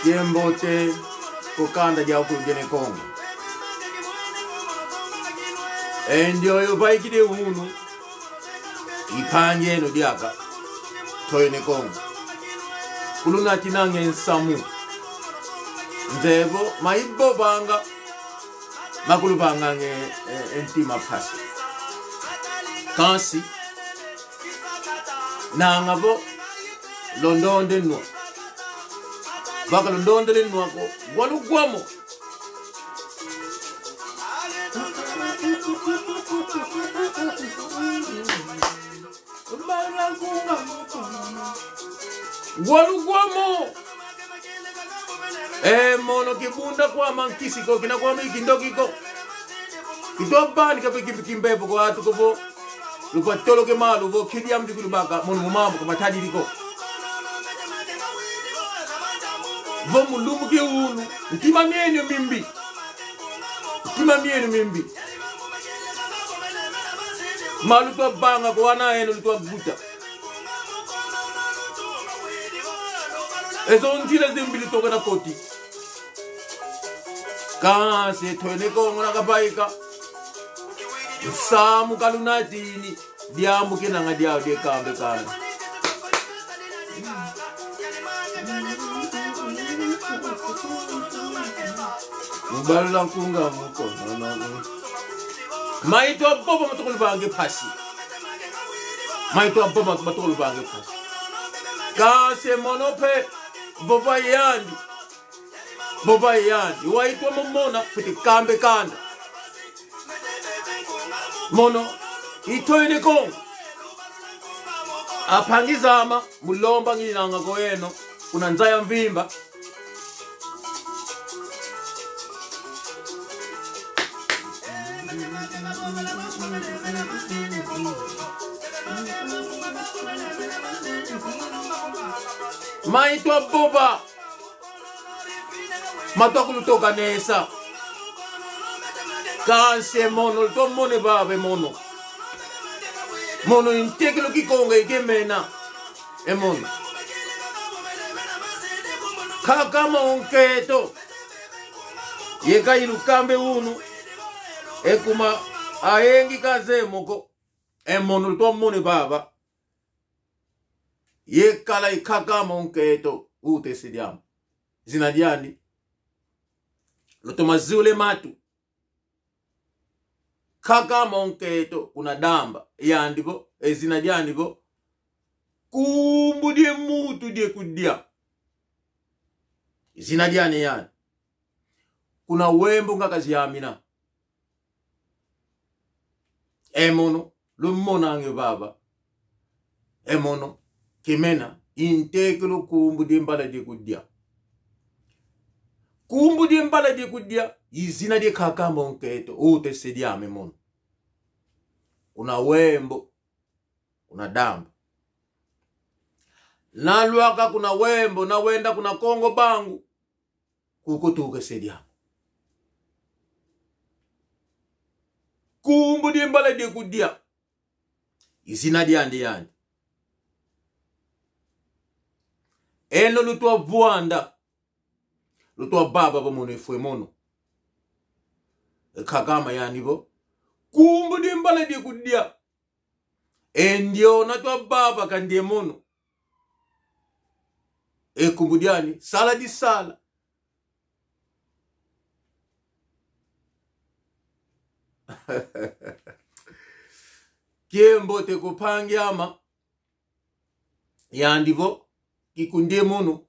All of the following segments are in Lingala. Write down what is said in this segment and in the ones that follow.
Kiembote kukanda ja ukujene Kongo. Ndio yo baikide hunu ipanje no diaka toyene Kongo. Kuluna tinange nsamu nzebo maibo banga makulu banga nge entima pasi kansi na ngabo London no baka London no ko walugwamo mono kibunda kwa mankisi ko kina kwa miki ndokiko kitobani kapiki kimbepo kwa atu ko luko tolo ke malu vo kidia mdi kulubaka mono mumambo kwa matadi liko vo mulumu ke unu ntima mienyo mimbi malu to banga kwa wana eno luto buta ezo ntile zimbili toka na koti kasi toene Kongo na kabaika samu kalunatini diambu kinanga diao de kambe kana mubala kunga muko no maito bobo matokulu bange pasi kasi monope boba yandi waitwa momona futi kambe kanda mono itoyene Kongo apangizama mulomba nginanga koyeno unanzaya mvimba maitwa boba matokulu toka nesa kanse mono to mone babe mono intekelo kikonga ikemena mono kaka monketo yeka ilukambe unu ekuma ayengi kaze moko mono to mone baba yekala ikaka monketo ute sidiam zinadiani lotomazule matu kaka monketo kuna damba yandibo zinadianibo kumbudie mutu die kudia zinadiani yani kuna wembo ngakazi yamina mono lumona ange baba mono kimena intekelo kumbudie mbala die kudia izina die kaka monketo ute sediame mono kuna wembo kuna damba nalwaka kuna wembo na wenda kuna Kongo bangu kukutuke sediame kumbudie mbala die kudia izina die andi eno lutwa vuanda lutwa baba bomono efwe mono kagama yanibo kumbudie mbala die kudia endio natwa baba kandie mono kumbudiani sala di sala kiembote kupangi ama yandivo kikundie mono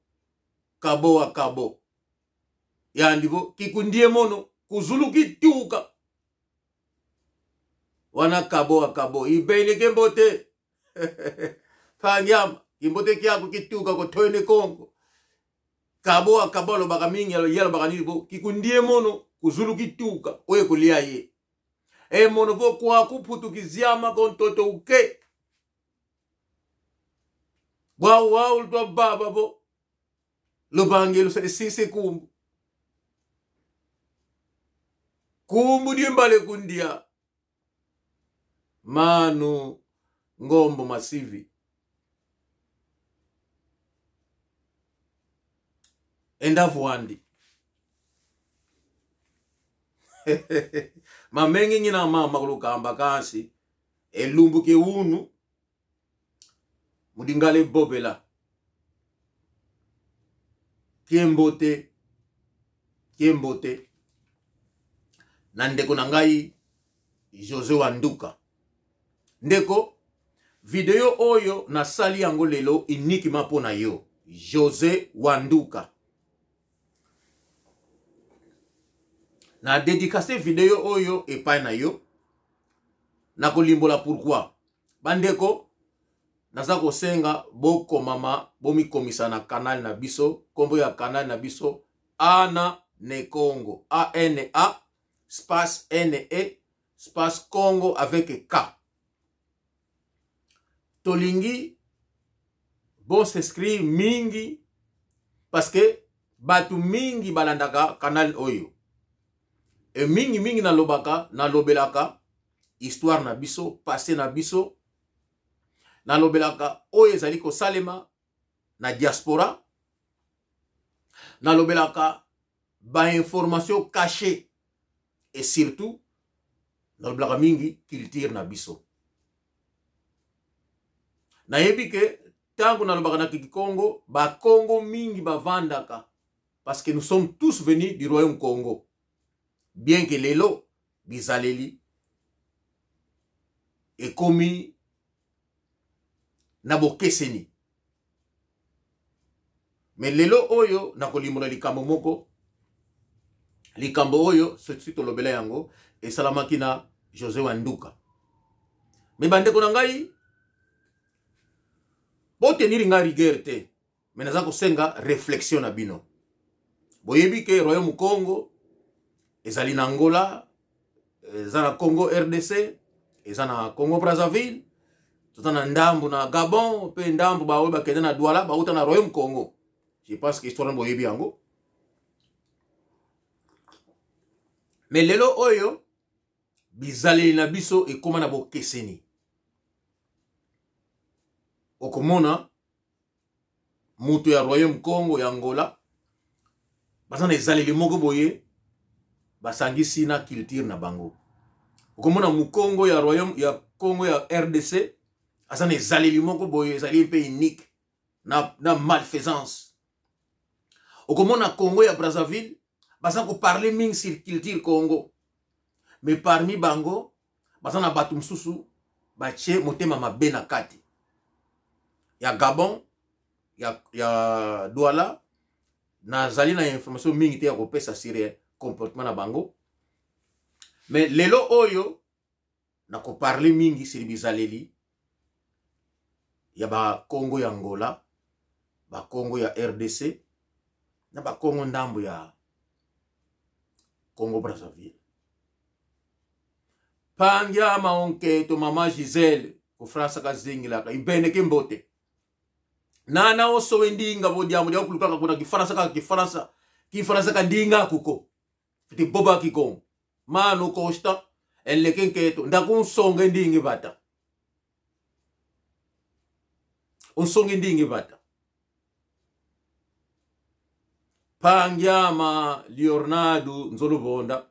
kabo yandivo kikundie mono kuzulu kituka wana kabo ibele kembote panyama kimbote kyako kituka ko toyene Kongo kabo lo baka mingi yalo baka nibo kikundie mono kuzulu kituka oye kulia ye mono bo kwa kuputu kiziama kontoto uke wow ulto baba bo lo bangelo sise kumbu diembale kundia manu ngombo masivi enda vuandi mamengi ngina mama kulukamba kansi elumbu ke unu mudingale bobela kiembote na ndeko na ngai José Wanduka ndeko video oyo na sali yango lelo inikima pona yo José Wanduka na dédicacé video oyo epai na yo na kolimbola pourquoi bandeko naza kosenga boko mama bomikomisa na canal na biso kombo ya canal na biso Ana Ne Congo ANA space NE space Congo avec K tolingi bon s'inscrire mingi parce que batu mingi balandaka canal oyo e mingi na lobaka na lobelaka histoire na biso passé na biso na lobelaka oyo ezali kosalema na diaspora na lobelaka ba information cachée et surtout na lobelaka mingi culture na biso na yebi ke tango na lobaka na Congo ba Congo mingi bavandaka parce que nous sommes tous venus du royaume Congo bien que lelo bizaleli ekomi na bokeseni mais lelo oyo na kolimbola likambo moko likambo oyo suite lobela yango esalamaki na José Wanduka mais bandeko na ngai botenir nga rigueur te mais naza kosenga réflexion na bino boyebi ke royaume Congo ezali na Angola eza na Congo RDC eza na Congo Brazzaville tota na ndambu na Gabon pe ndambu bawe bakende na Douala bauta na royaume Congo je pense que histoire boyebi yango mais lelo oyo bizaleli na biso ekoma na bokeseni okomona mutu ya royaume Congo ya Angola bazana ezaleli moko boye basangisi na culture na bango okomona mu Congo ya royaume ya Congo ya RDC azana ezaleli moko boye ezali pe unique na malfaisance okomona Congo ya Brazzaville bazana ko parler ming sur culture Congo mais parmi bango bazana batu msusu bache motema mabe na kati ya Gabon ya Douala na zali na information mingi te ya kopesa sur comportement na bango mais lelo oyo na ko parler mingi sur bizaleli ya ba Congo ya Angola ba Congo ya RDC na ba Congo ndambo ya Congo Brazzaville pangia maonke to mama Giselle ko France ka zingila ka ibene ke mbote nana oso wendinga bodiamu dia kulukaka kuna kifaransa ka ndinga kuko fiti boba kikong manu kosta elekenketo ndakunsonga ndingi bata unsonga ndingi bata pangyama Leonardo Nzolubonda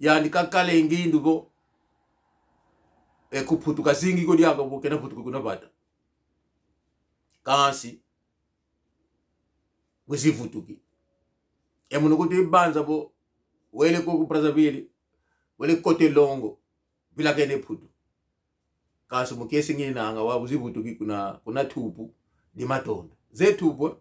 yani kakale ngindu bo ekuputuka zingi ko diaka bo kena putuka kuna bata kansi wezivutuki emuno kuti banza bo wele ko ku Brazzaville wele kote longo bila kene putu kansi mukesi ngina anga wa wezivutuki kuna thupu di matonda ze thupu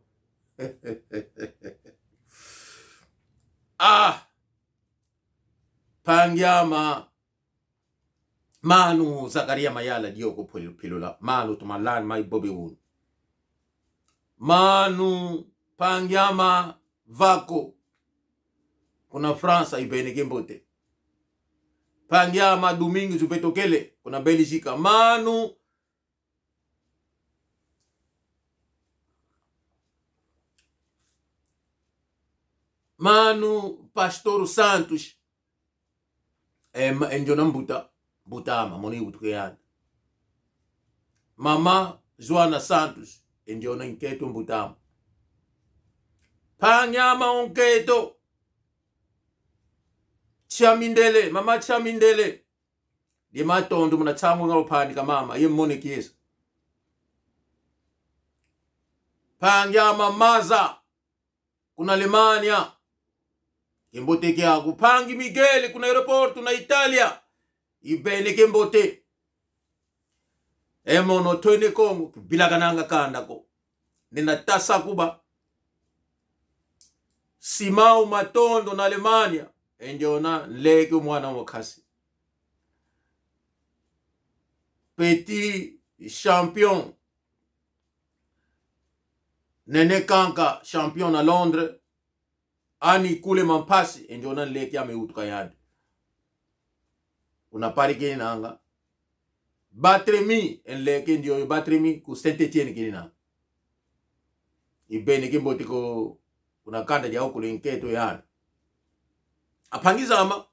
pangyama manu Zakaria Mayala dioko pilula malu tumalan mai bobe wun manu pangyama vako kuna France ibene gembote pangyama Domingue Zupetokele kuna Belgique manu Pastor Santos enjona mbuta butama moni utukeyana mama Joana Santos enjona inketo mbutama Panyama onketo. Chamindele, mama chamindele. Di matondo muna changu nga upani ka mama, ye mwone kiesa. Panyama maza. Kuna Alemania. Kembote kiagu. Pangi Miguel, kuna aeroportu na Italia. Ibele kembote. Emono toine Kongo. Bilagananga kanda ko. Nina tasa kuba. Simao matondo na Alemania. Enjona leke mwana wakasi. Petit champion. Nene Kanka champion na Londres. Ani kule mampasi. Enjona leke ya meutuka yadi. Unapari kini nanga. Batremi. En leke ndio Batremi ku Saint-Etienne kini nanga. Ibeni kimbo tiko unakanda dia okule inketo yana. Apangizama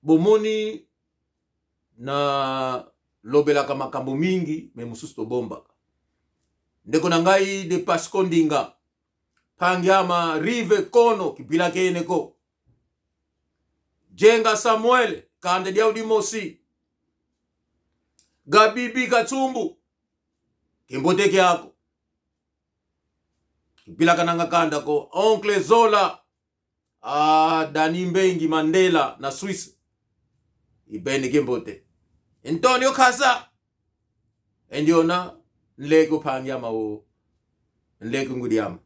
bomoni na lobela kama kambo mingi memususto bomba. Ndeko nangai de Paskondinga. Pangyama Rive Kono kipila keneko. Jenga Samuel kande dia udimosi. Gabibi Katumbu kimbote kyako. Kipila kananga kanda ko. Oncle Zola. Dani Mbengi Mandela na Swiss. Ibeni kimbote. Antonio Kasa. Endiona nleko Panyama o. Nleko Ngudiama.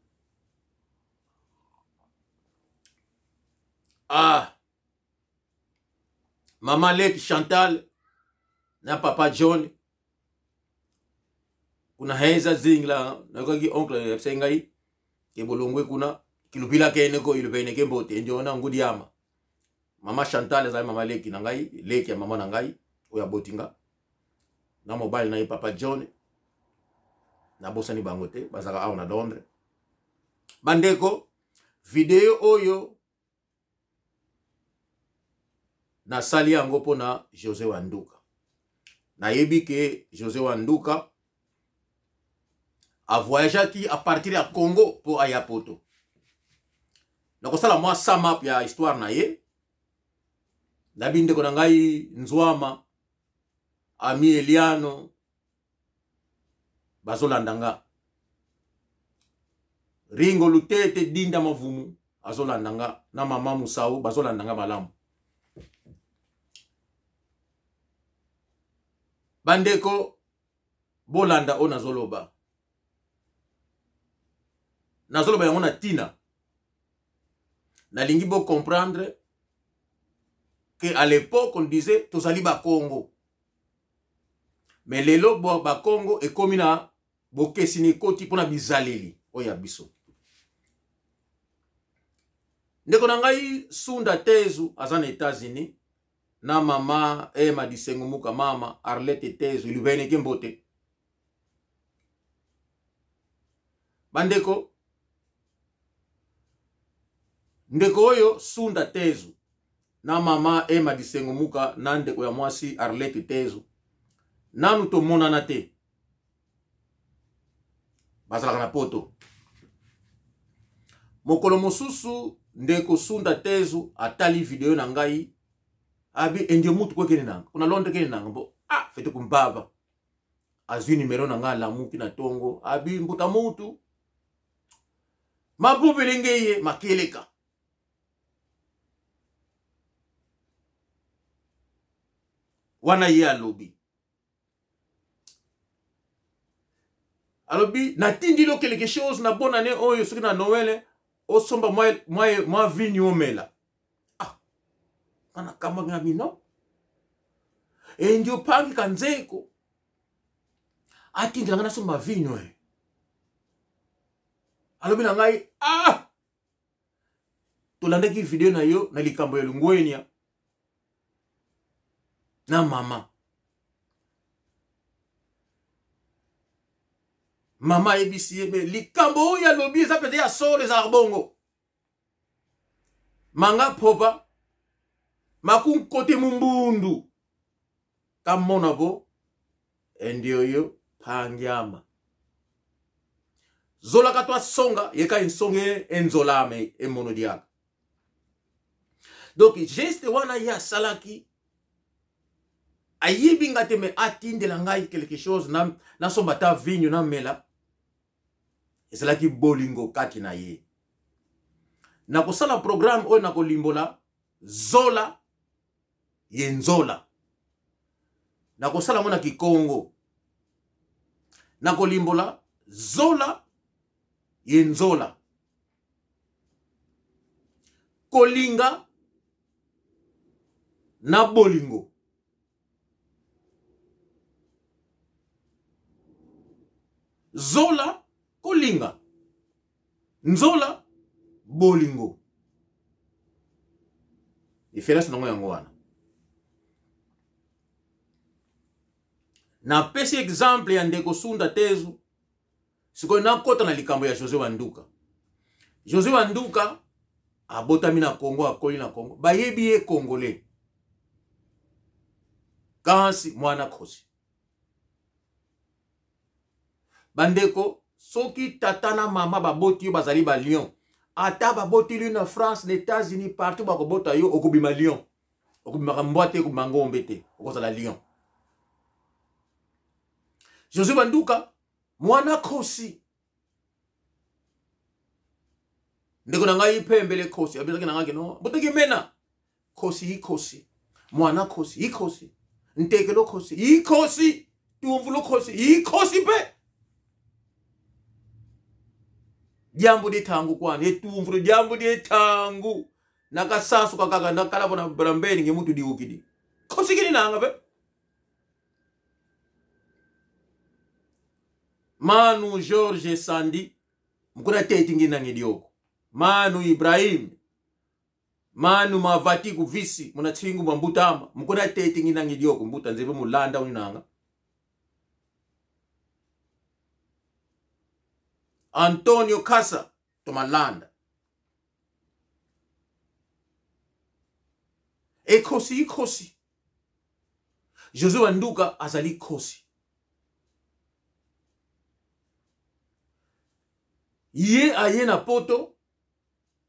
Mama Leki Chantal. Na Papa John. Kuna heza zingla. Nakagi oncle Sengai. Kebolongwe kuna. Kilupila keneko ilupene kembote. Endiona Ngudiama. Mama Chantal za mama Leki nangai. Leki ya mama nangai. Oya botinga. Na mobile na Papa John. Na bosa ni bangote. Bazaka au na Londres. Bandeko. Video oyo. Na sali yango po na José Wanduka. Na yebi ke José Wanduka. A voyagé ki a partir ya Congo po Ayapoto. Na kosala mwa sum up ya histoire na ye. Nabinde ko nangai Nzwama. Ami Eliano. Bazolandanga. Ringo Lutete Dinda Mavumu. Azolandanga. Na mama Musau. Bazolandanga malamu. Bandeko. Bolanda o nazoloba. Nazoloba yango na tina. Na lingi bo comprendre que à l'époque on disait tozali ba Congo. Mais lelo bo ba Congo e komina bo kesini koti pona bizaleli oya biso. Ndeko nangai Sunda Tezu azana États-Unis na mama Emma Disengumuka mama Arlette Tezu ilubene kembote. Bandeko ndeko oyo Sunda Tezu na mama Emma Disengumuka na ndeko ya mwasi Arlette Tezu nanu to monana te bazalaka na poto mokolo mosusu ndeko Sunda Tezu atali video na ngai abi endio mutu kwekene nanga kuna Londres kene nanga bo fete kumbaba azwi numero na nga la muki na tongo abi mbuta mutu mabubelengeye makeleka wana ye alobi. Alobi, natindi lo quelque chose na bonne année oyo soki na Noël o somba moi vini omela. Kana kama ngami no. Ndio pangi kanzeko. Atindi ngana somba vini oyo. Alobi na ngai tolandaki video na yo na likambo ya Lungwenia. Na mama. Mama ebisi be likambo ya lobi za pete ya sore za bongo. Manga popa. Makun kote mumbundu. Kamona bo. Endio yo Panyama. zola katwa songa yeka insonge enzola me emono diaka. Donc geste wana ya salaki ayibi ngate me atinde la ngai quelque chose na somba ta vinyo na mela esalaki bolingo kati na ye. Na kosala programme o na kolimbola zola yenzola. Na kosala mona kikongo na kolimbola zola yenzola. Kolinga na bolingo. Zola kolinga. Nzola bolingo. Diference nango yango wana. Na pesi exemple ya ndeko Sunda Tezu. Siko na kota na likambo ya José Wanduka. José Wanduka abotami na Congo, akoli na Congo. Bayebi ye Congolais. Kansi mwana kosi. Bandeko, soki tatana mama baboti yo bazali ba Lyon. Ata baboti yo na France, les États-Unis, partout bakobota yo okubima Lyon. Okubima mbwate okubima ngombe te. Okozala Lyon. José Wanduka mwana kosi. Ndeko na ngai pembele kosi. Abizaki na ngai no. Boteki mena. Kosi yi kosi. Mwana kosi yi kosi. Ntekelo kosi yi kosi. Tuumvulo kosi yi kosi pe. Jambo de tangu kwa ne tuumvulo jambo de tangu. Nakasasu kakaka nakala bona brambeni ngemutu di ukidi. Kosi kini nanga pe. Manu George Sandi mkuna tetingi na ngidioko. Manu Ibrahim. Manu Mavati kuvisi muna chingu mbutama mkuna tetingi na ngidioko mbuta nzebe mulanda uninanga. Antonio Kasa tomalanda. Kosi kosi. José Wanduka azali kosi. Ye aye na poto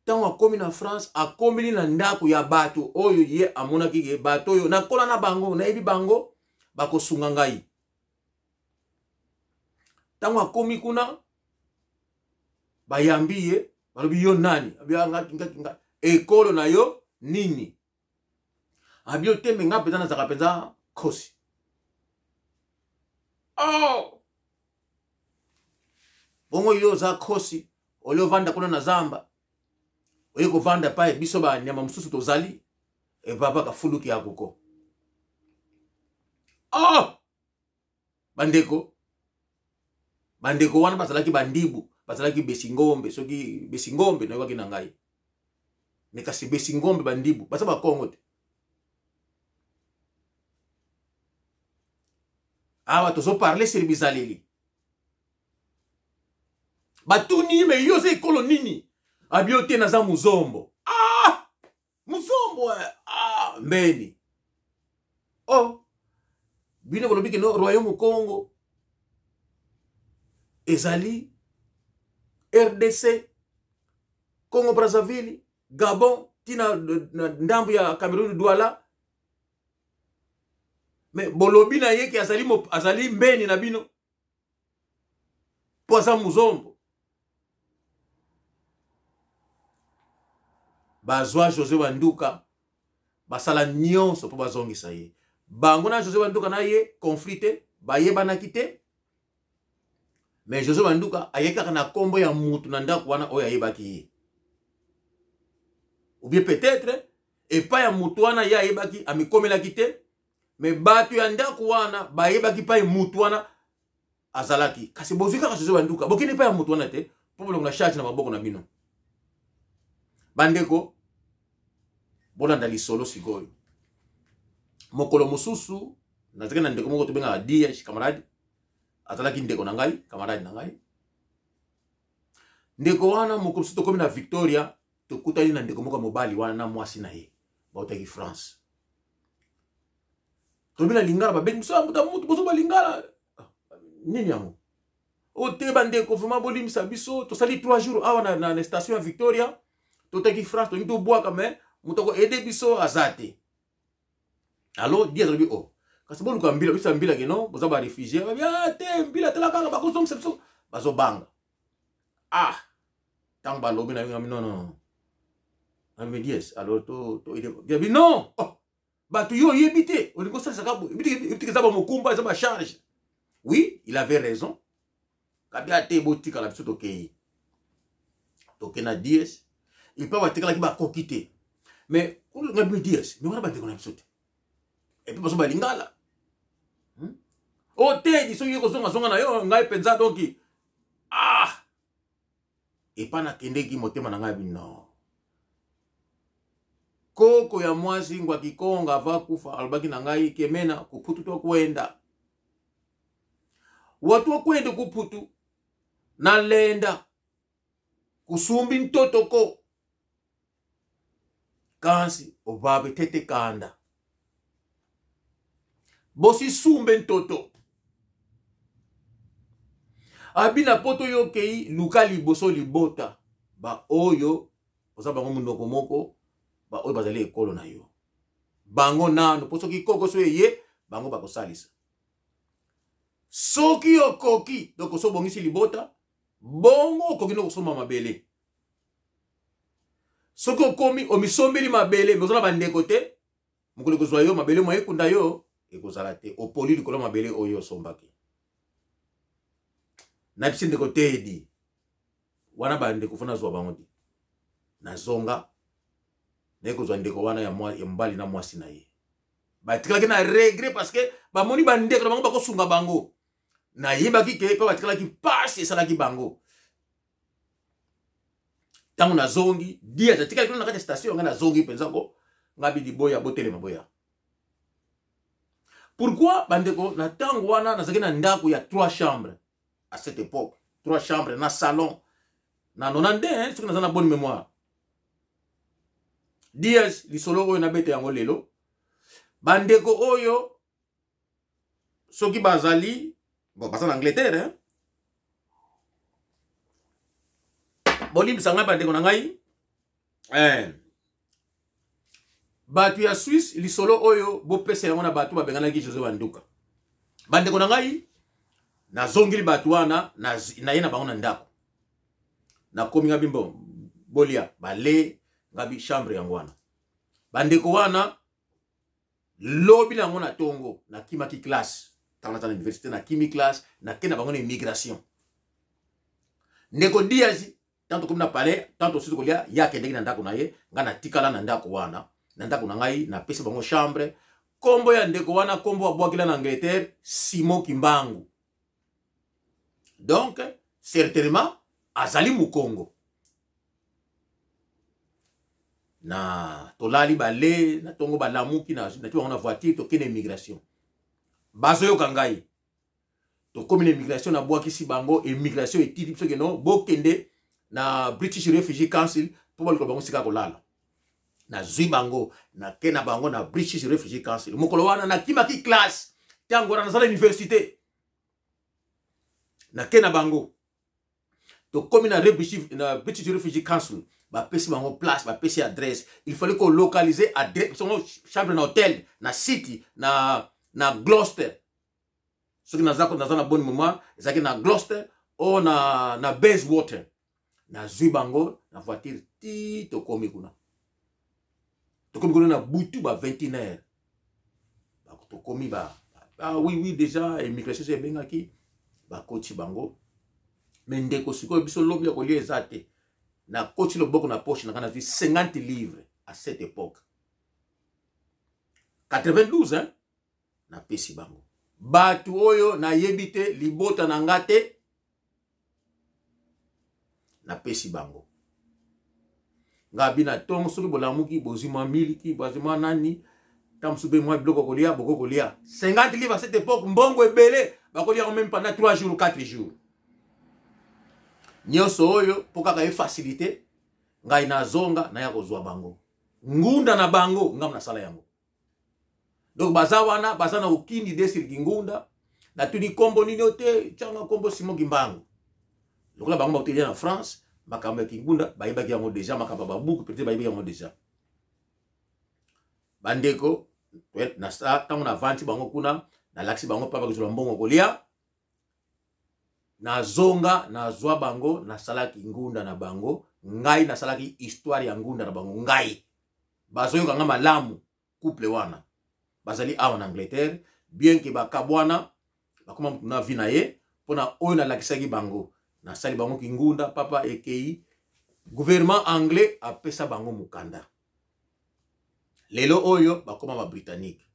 tango akomi na France akomi na ndako ya bato oyo ye amona kige bato oyo nakola na bango na ebi bango bako sunga ngai. Tango akomi kuna bayambi ye balobi yo nani abia nga ekolo na yo nini abio tembe nga peza na zaka peza kosi. Oh bongo yo za kosi olio vanda kuna na zamba oyeko vanda pae biso ba nyama mususu tozali e baba ka fuluki akoko. Bandeko wana bazalaki bandibu bazalaki besingombe soki besingombe na wakina ngai nekasi besingombe bandibu basa ba Kongo te. Awa tozo parler sur bizaleli. Batuni me yoze ekolo nini abiote na za muzombo. Muzombo mbeni. Bine bolobiki no Royaume Congo ezali RDC Congo Brazzaville Gabon tina ndambu ya Cameroun Douala. Me bolobi na yeke azali mbeni na bino po za muzombo. Bazwa José Wanduka basala nyonso po bazongisa ye. Bango na José Wanduka na ye conflité baye banakite. Mais José Wanduka ayeka na kombo ya mutu na ndako wana oya yebaki ye. Ou bien peut-être et pas ya mutu wana ya yebaki amikomela kite. Mais batu ya ndako wana bayebaki pa mutu wana azalaki. Kasi bozika ka José Wanduka bokini pa ya mutu wana te po bolonga charge na maboko na bino. Bandeko bolanda lisolo sikoyo. Mokolo mususu nazaka na ndeko moko tobenga adia camarade azalaki ndeko na ngai camarade na ngai. Ndeko wana mokolo mususu tokomi na Victoria tokutani na ndeko moko mobali wana na mwasi na ye bautaki France. Tobina lingala babengi musa mutu bozo balingala nini yango O te bande ko vraiment bolim sa biso to sali 3 jours awa na station Victoria to taki France to nito bois quand même mutoko aider biso azate. Alors dia rebi o. Kasi bolu ka mbila bisa mbila keno boza ba réfugié ba ya te mbila tela kaka ba ko som sepso bazo banga. Ah. Tang ba lobi na ngami non. Ami dies alors to aider. Dia bi non. Oh. Ba tu yo yebite. O liko sa sakabu. Ibiti za ba mokumba za ba charge. Oui, il avait raison. Kabia te botika la biso to kei. To kena dies. Il peut avoir été là qui va coquiter. Mais, on a mis 10, mais on a pas été qu'on a sauté. Et puis, on va lingala. Oh, t'es dit, si on a pensé donc, ah! Et pas na kende qui moté mananga non. Koko ya mwasi ngwa kikonga va kufa albaki nangai kemena kuputu to kwenda. Watu wa kwenda kuputu na lenda kusumbi ntotoko. Kansi obabe tete kanda. Bosi sumbe ntoto. Abina poto yo kei luka liboso libota. Ba oyo oza bango munoko moko ba oyo bazali ekolo na yo. Bango nano poso ki koko so ye bango bako salisa. Soki yo koki doko so bongisi libota bongo koki no kosoma mabele. Soko komi omisombeli mabele mozala bandeko te mukule kozwa yo mabele moye kunda yo ekozala te opoli likolo mabele oyo sombaki na bisinde ko tedi wana bandeko funa zwa bango ti na zonga na ekozwa ndeko wana ya mbali na mwasi na ye batikala na regret parce que ba moni bandeko na bango bakosunga bango na yebaki ke pa batikala ki passe esala ki bango. Tango na zongi dia zatika kuna nakati station ngana zongi penzako ngabi di boya botele maboya. Pourquoi bandeko na tango wana nazaki na ndako ya 3 chambres à cette époque, 3 chambres na salon na 90 hein, soki na bonne mémoire. Dias li solo oyo na bete yango lelo. Bandeko oyo soki bazali bon basa na Angleterre hein. Bolim sanga bandeko na ngai batu ya Suisse li solo oyo bo pese yango na batu babengana ki José Wanduka bandeko na ngai na zongili batu wana na yena bango na ndako na komi ngabi bolia bale ngabi chambre yango wana bandeko wana lobi na ngo na tongo na kimaki classe tana université na kimi classe na kena bango na immigration ndeko diazi tanto comme na pale tanto sisi kolia yake ndenge na ndako na ye ngana tikala na ndako wana na ndako na ngai na pesa bango chambre kombo ya ndeko wana kombo abwakila na Angleterre Simon Kimbangu. Donc certainement azali mukongo na tolali bale na tongo balamuki na tuwa na voiture to kene immigration bazo yo kangai to comme immigration na bwakisi bango immigration etiti biso ke no bokende na British Refugee Council pour le bango sika kolala na zui bango na kena bango na British Refugee Council mokolo wana na kimaki class tango na sala université na kena bango to comme na British Refugee Council ba pesi bango place ba pesi adresse il fallait qu'on localiser adresse son chambre na hôtel na city na Gloucester ce qui na zana bon moment ezaki na Gloucester o na Bayswater na zui bango na voiture ti to komi kuna na butu ba 21h ba to komi ba oui déjà immigration c'est bengaki ba coach bango mendeko siko biso lobi ya kolia ezate na coach lo boko na poche na kana 50 livres à cette époque 92 hein na pesi bango batu oyo na yebite libota na ngate na pesi bango ngabi na tongo soki bolamuki bozima miliki bozima nani tamsube moi bloko kolia boko kolia 50 livres à cette époque mbongo ebele bakolia même pendant 3 jours ou 4 jours nyoso oyo pokaka e facilité ngai na zonga na ya kozwa bango ngunda na bango ngam na sala yango donc baza wana baza na ukindi desir ngunda na tuni kombo nini ote changa kombo Simon Kimbangu lokola bango bauteli na France makambo ya kingunda bayebaki yango deja makambo babuku peut-être bayebaki yango deja bandeko na tango na vanti bango kuna na laksi bango papa kizula mbongo kolia na zonga na zwa bango na salaki ngunda na bango ngai na salaki histoire ya ngunda na bango ngai bazoyoka nga malamu couple wana bazali awa na Angleterre bien que bakabwana bakoma mutu na vina ye pona oyo na lakisaki bango na sali bango kingunda papa ekei gouvernement anglais apesa bango mukanda lelo oyo bakoma ba britannique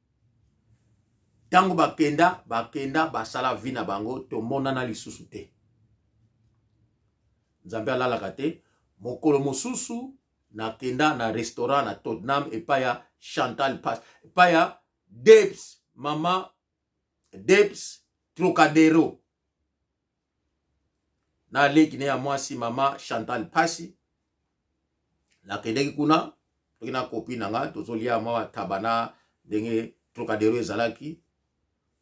tango bakenda basala vina bango tomona na lisusu te nzambe alalaka te mokolo mosusu nakenda na restaurant na Tottenham epaya Chantal Pass epaya Debs mama Debs Trocadero na leki ne ya mwasi mama Chantal Passi nakendeki kuna tokina kopi nanga tozolia mawa tabana ndenge Trocadero ezalaki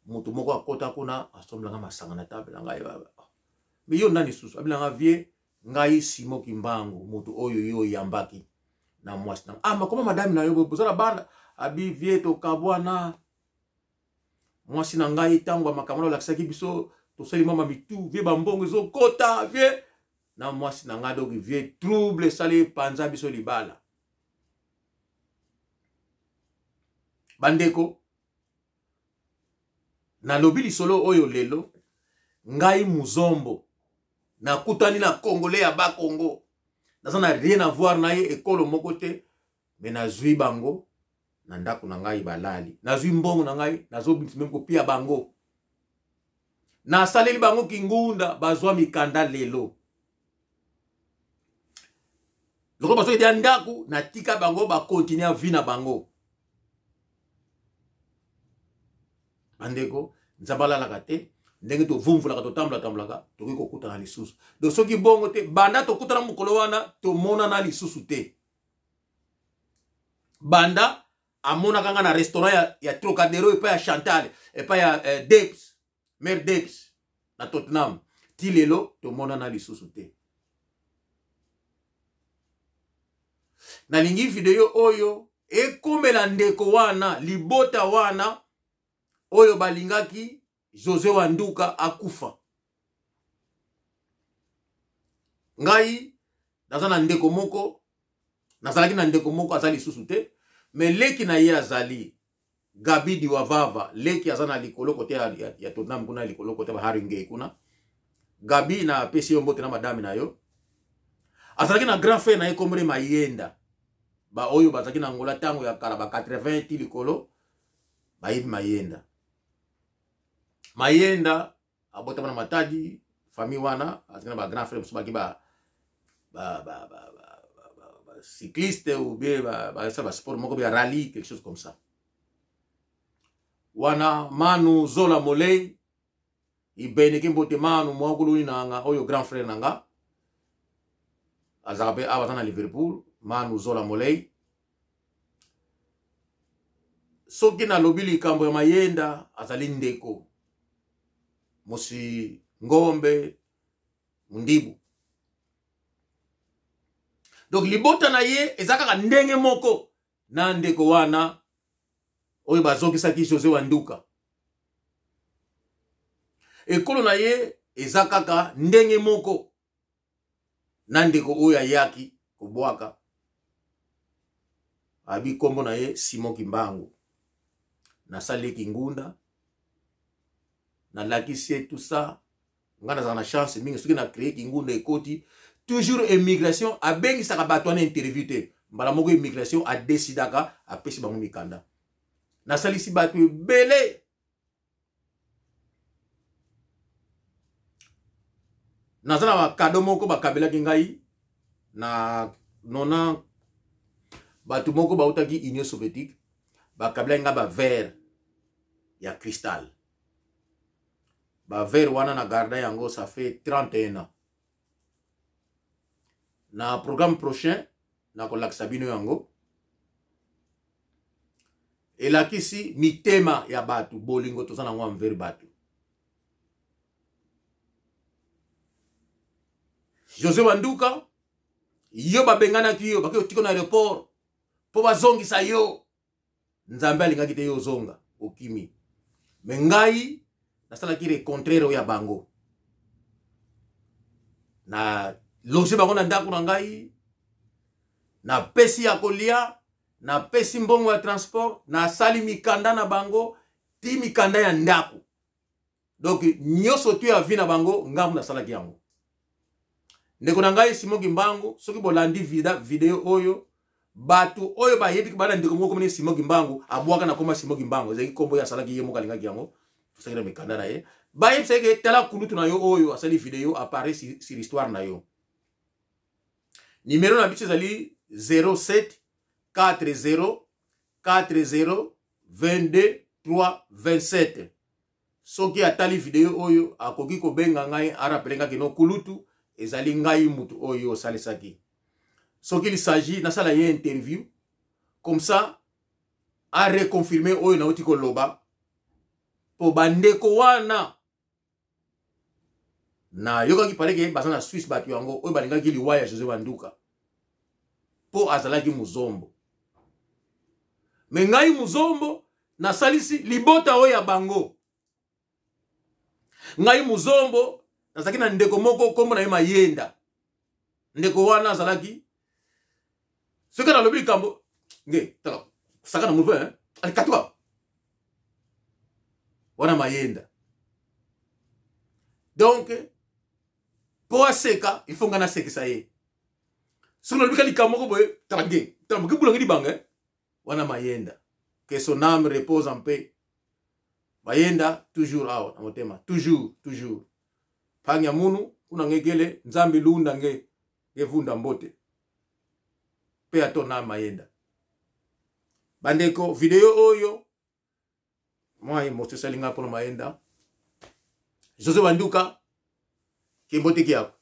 mutu moko akota kuna asomblanga masanga na table ngai mais yo nani susu abilanga vie ngai Simon Kimbangu mutu oyo yo yambaki na mwasi na makoma madame na yo bozala banda abi vie to kabwana mwasi na ngai tango makamalo lakisaki biso tosali mama mitu vie bambongo zo kota vie na mwasi na ngai donc vie trouble sali panza biso libala bandeko na lobili solo oyo lelo ngai muzombo na kutani na congolais ya ba Congo naza na rien à voir na ye ekolo moko te mais nazwi bango na ndako na ngai balali nazwi mbongo na ngai nazo biti même kopia bango na saleli bango kingunda bazwa mikanda lelo loko baso ya ndako na tika bango ba continuer vie na bango bandeko nzabala la kate ndenge to vumvula ka to tambla to ko kutana lisusu do soki bongo te banda to kutana mukolo wana to mona na lisusu te banda amona kanga na restaurant ya Trocadero epa ya Chantal epa ya Debs mère Debs na Tottenham tilelo to mona na lisusu te na lingi video oyo ekomela ndeko wana libota wana oyo balingaki José Wanduka akufa ngai nazana ndeko moko nazalaki na ndeko moko azali susu te mais leki na ye azali Gabi Diwavava leki azana likolo kote ya Tottenham kuna likolo kote ba Haringey kuna Gabi na pesi yo mbote na madame na yo azalaki na grand frère na ye komre Mayenda ba oyo bazalaki na ngola tango ya kala ba 80 ti likolo ba yibi Mayenda abota na Matadi famille wana azana ba grand frère subaki ba cycliste ou bien ba sport moko bien rallye quelque chose comme ça wana Manu Zola Molei ibeneke mbote Manu mwakulu nanga oyo grand frère nanga azabe abata na Liverpool Manu Zola Molei soki na lobili kambo ya Mayenda azali ndeko Mosi Ngombe Mundibu donc libota na ye ezaka ndenge moko na ndeko wana oyo bazokisaki José Wanduka ekolo na ye ezaka ndenge moko na ndeko oyo ayaki kobwaka abi kombo na ye Simon Kimbangu na saleki ngunda na lakisi tout ça ngana za na chance mingi soki na créer kingunda ekoti toujours immigration a bengi saka bato na interview te mbala moko immigration a décidaka a pesi bango mikanda na salisi bato belé na zana ba kado moko ba kabela kingai na nona bato moko ba utaki Union Soviétique ba kabela nga ba verre ya cristal ba verre wana na garda yango ça fait 31 ans na programme prochain na kolakisa bino yango elakisi mitema ya batu bolingo tozana ngwa mveri batu José Wanduka yo babengana ki yo bakyo tiko na aéroport po bazongisa yo nzambe alingaki te yo zonga okimi mengai nasala ki le contraire ya bango na loge bango na ndako na ngai na pesi ya kolia na pesi mbongo ya transport na sali mikanda na bango ti mikanda ya ndako donc nyoso tu ya vi na bango ngamu na sala ki yango ndeko na ngai Simon Kimbangu soki bolandi video oyo batu oyo ba yebi bana ndeko moko mene Simon Kimbangu abwaka na koma Simon Kimbangu ezaki kombo ya salaki ye moka lingaki yango tosakira mikanda na ye ba yebi seke tala kulutu na yo oyo asali video apparaît sur l'histoire na yo numéro na bicho ezali 07 40 40 22 327 soki atali video oyo akoki kobenga ngai arapelenga kino kulutu ezali ngai mutu oyo salisaki soki il s'agit na sala ye interview comme ça a reconfirmer oyo na uti koloba po bandeko wana na yokaki paleke basa na Suisse batu yango oyo balingaki liwa ya José Wanduka po azalaki muzombo me ngai muzombo na salisi libota oyo ya bango ngai muzombo nazaki na ndeko moko kombo na ye Mayenda ndeko wana azalaki soki na lobi likambo nge taka saka na mouve ali katwa wana Mayenda donc po aseka il faut ngana sekisa ye soki na lobi ka likambo ko boye taka nge taka bulangi libanga wana Mayenda que son âme repose en paix Mayenda toujours awa na motema toujours panya munu kuna ngekele nzambi lunda ngevunda mbote pe atona Mayenda bandeko video oyo moi moto salinga pour Mayenda José Wanduka kimbote kiako